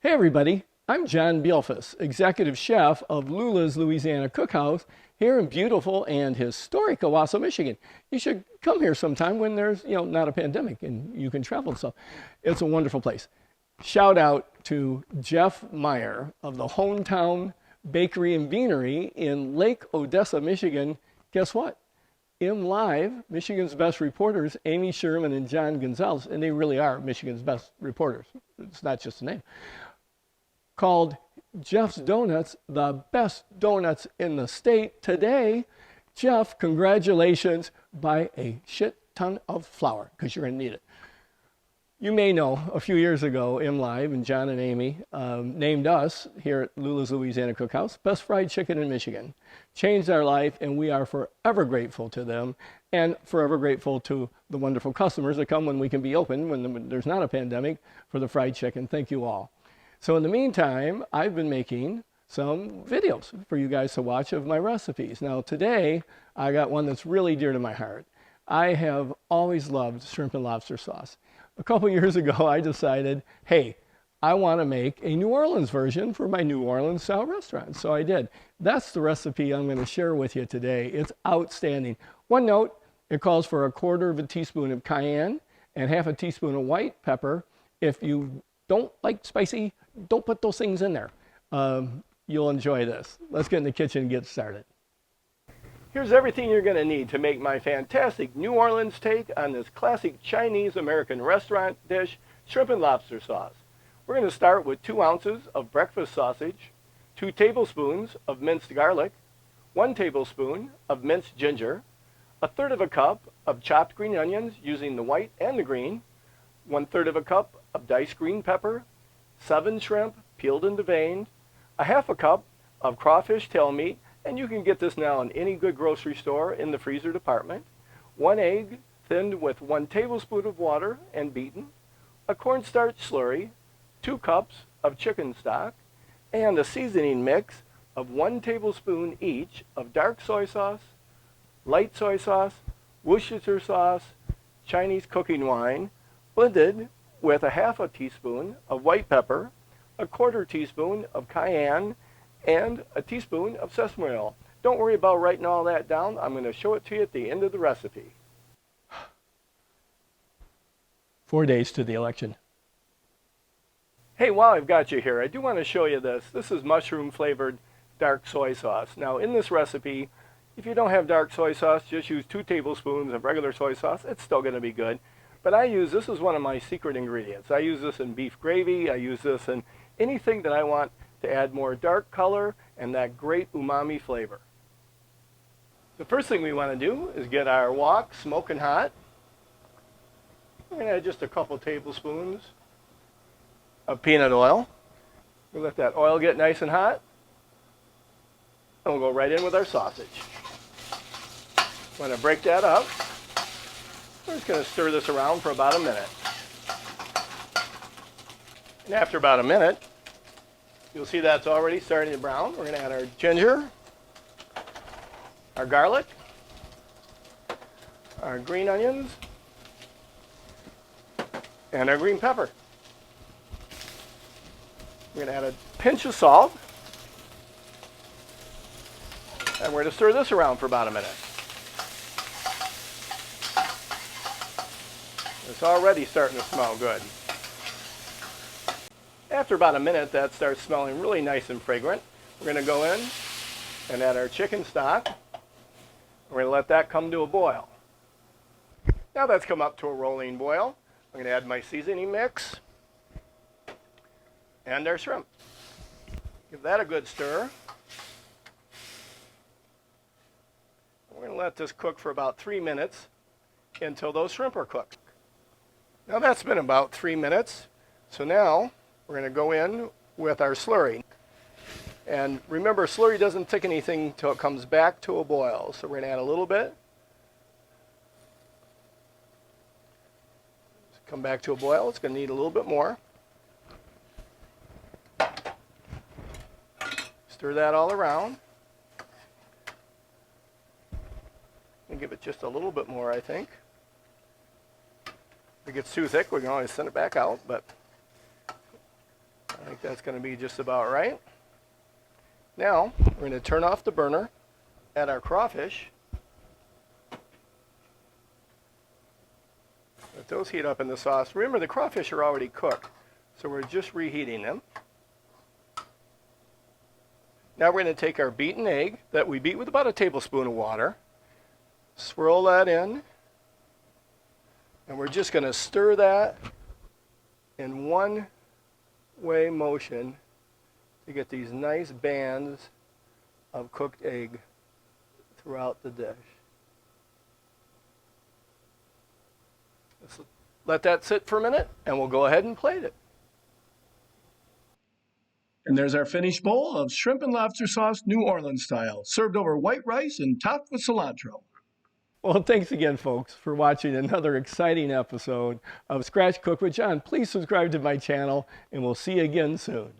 Hey everybody, I'm John Beilfuss, Executive Chef of Lula's Louisiana Cookhouse here in beautiful and historic Owasso, Michigan. You should come here sometime when there's, not a pandemic and you can travel. So it's a wonderful place. Shout out to Jeff Meyer of the Hometown Bakery and Beanery in Lake Odessa, Michigan. Guess what? In live, Michigan's best reporters, Amy Sherman and John Gonzalez, and they really are Michigan's best reporters. It's not just a name. Called Jeff's Donuts the best donuts in the state. Today, Jeff, congratulations, buy a shit ton of flour because you're going to need it. You may know a few years ago, MLive and John and Amy named us here at Lula's Louisiana Cookhouse best fried chicken in Michigan. Changed our life, and we are forever grateful to them and forever grateful to the wonderful customers that come when we can be open, when there's not a pandemic, for the fried chicken. Thank you all. So in the meantime, I've been making some videos for you guys to watch of my recipes. Now today, I got one that's really dear to my heart. I have always loved shrimp and lobster sauce. A couple years ago, I decided, hey, I want to make a New Orleans version for my New Orleans style restaurant. So I did. That's the recipe I'm going to share with you today. It's outstanding. One note, it calls for a quarter of a teaspoon of cayenne and half a teaspoon of white pepper. If you don't like spicy, don't put those things in there. You'll enjoy this. Let's get in the kitchen and get started. Here's everything you're going to need to make my fantastic New Orleans take on this classic Chinese American restaurant dish, shrimp and lobster sauce. We're going to start with 2 ounces of breakfast sausage, 2 tablespoons of minced garlic, 1 tablespoon of minced ginger, 1/3 of a cup of chopped green onions using the white and the green, 1/3 of a cup of diced green pepper, 7 shrimp peeled and deveined, 1/2 cup of crawfish tail meat, and you can get this now in any good grocery store in the freezer department, 1 egg thinned with 1 tablespoon of water and beaten, a cornstarch slurry, 2 cups of chicken stock, and a seasoning mix of 1 tablespoon each of dark soy sauce, light soy sauce, Worcestershire sauce, Chinese cooking wine, blended with 1/2 teaspoon of white pepper, 1/4 teaspoon of cayenne, and a teaspoon of sesame oil. Don't worry about writing all that down. I'm going to show it to you at the end of the recipe. 4 days to the election. Hey, while I've got you here, I do want to show you this. This is mushroom flavored dark soy sauce. Now in this recipe, if you don't have dark soy sauce, just use 2 tablespoons of regular soy sauce. It's still going to be good. But this is one of my secret ingredients. I use this in beef gravy. I use this in anything that I want to add more dark color and that great umami flavor. The first thing we want to do is get our wok smoking hot. We're going to add just a couple tablespoons of peanut oil. We'll let that oil get nice and hot. And we'll go right in with our sausage. I'm going to break that up. We're just going to stir this around for about a minute. And after about a minute, you'll see that's already starting to brown. We're going to add our ginger, our garlic, our green onions, and our green pepper. We're going to add a pinch of salt. And we're going to stir this around for about a minute. It's already starting to smell good. After about a minute, that starts smelling really nice and fragrant. We're going to go in and add our chicken stock. We're going to let that come to a boil. Now that's come up to a rolling boil, I'm going to add my seasoning mix and our shrimp. Give that a good stir. We're going to let this cook for about 3 minutes until those shrimp are cooked. Now that's been about 3 minutes. So now we're going to go in with our slurry. And remember, slurry doesn't thick anything until it comes back to a boil. So we're going to add a little bit. Come back to a boil. It's going to need a little bit more. Stir that all around. And give it just a little bit more, I think. If it gets too thick, we can always send it back out, but I think that's going to be just about right. Now, we're going to turn off the burner, add our crawfish. Let those heat up in the sauce. Remember, the crawfish are already cooked, so we're just reheating them. Now we're going to take our beaten egg that we beat with about a tablespoon of water, swirl that in, and we're just going to stir that in one-way motion to get these nice bands of cooked egg throughout the dish. Let's let that sit for a minute, and we'll go ahead and plate it. And there's our finished bowl of shrimp and lobster sauce, New Orleans style, served over white rice and topped with cilantro. Well, thanks again, folks, for watching another exciting episode of Scratch Cook with John. Please subscribe to my channel, and we'll see you again soon.